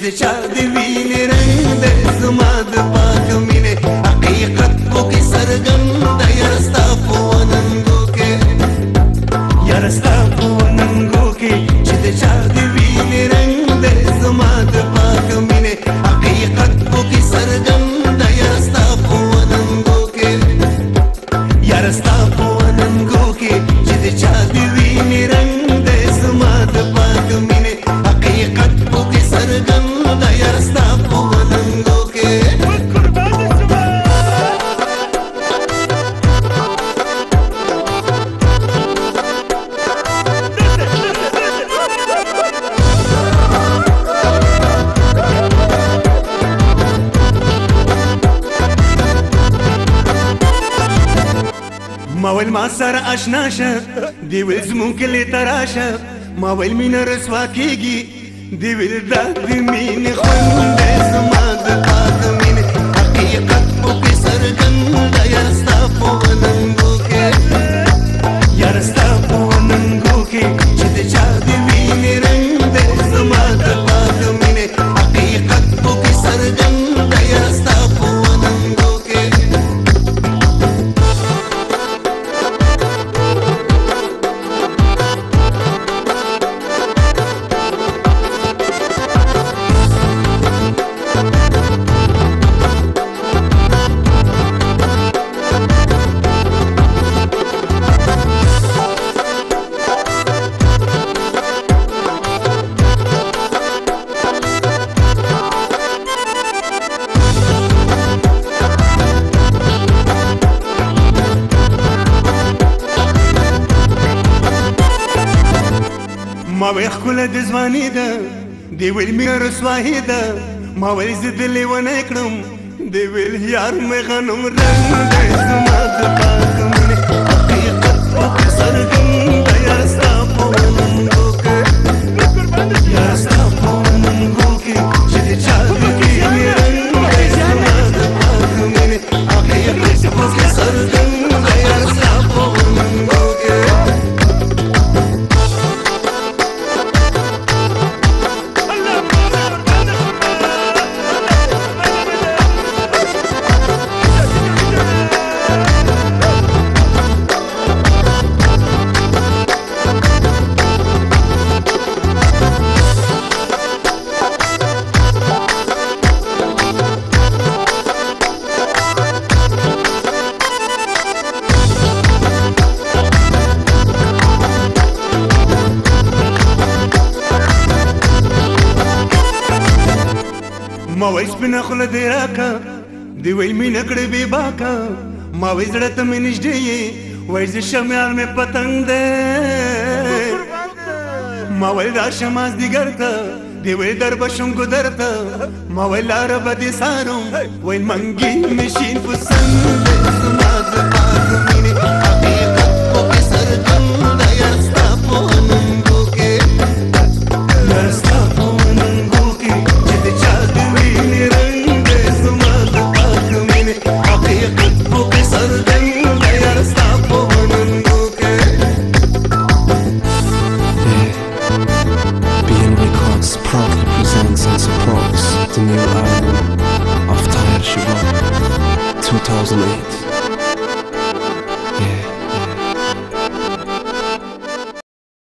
de cea de vine rândă zuma de pacă mine haqiqat buki sarganda yarasta puananguke yarasta puananguke de cea de vine rândă zuma de pacă mine haqiqat buki sarganda yarasta puananguke yarasta puananguke de cea de vine rândă zuma de pacă mine haqiqat buki sarganda yarasta puananguke ما ويل ما سر اشناشه دی ویل زمون کلی تراشه ما ویل مین رسوا کیږي دی ویل د مين خوند زما د پاک مين حقیقت په سرګند یا ستا په ننګو کې یا ستا په ننګو کې چې د چا دی وین رنگ زما د پاک مين حقیقت په سرګند یا ستا په ننګو کې ما ویل خله د ځواني ده دی ویل مینه رسوایي ده ما ویل زه د لیونی کړم دی ویل یار مې غنم رنګ دی زما د پاک مینې حقیقت په څرګنده یا ستا په ننګو کې یا ستا په ننګو کې چې د چا د وینې رنګ دی زما د پاک مینې حقیقت په څرګنده یا ستا په ننګو کې ما ویل سپینه خوله دې راکه دی ویل مینه کړې بې باکه ما ویل زړه ته مې نږدې یې ویل زه شمیان مې پتنګ دی ما ویل راشه مازدیګر ته دی ویل در به شم ګودر ته ما ویل لاره به دې څارم ویل منګي مې شین پسند دی زما د پاک مینې حقیقت پکې څرګنده یا ستا په ننګو کې یا ستا په ننګو کې چې د چا د وینې رنګ دی زما د پاک مینې حقیقت پکې څرګنده یا ستا په ننګو کې BN Records proudly presents and supports the new album of Tahir Shiva 2008.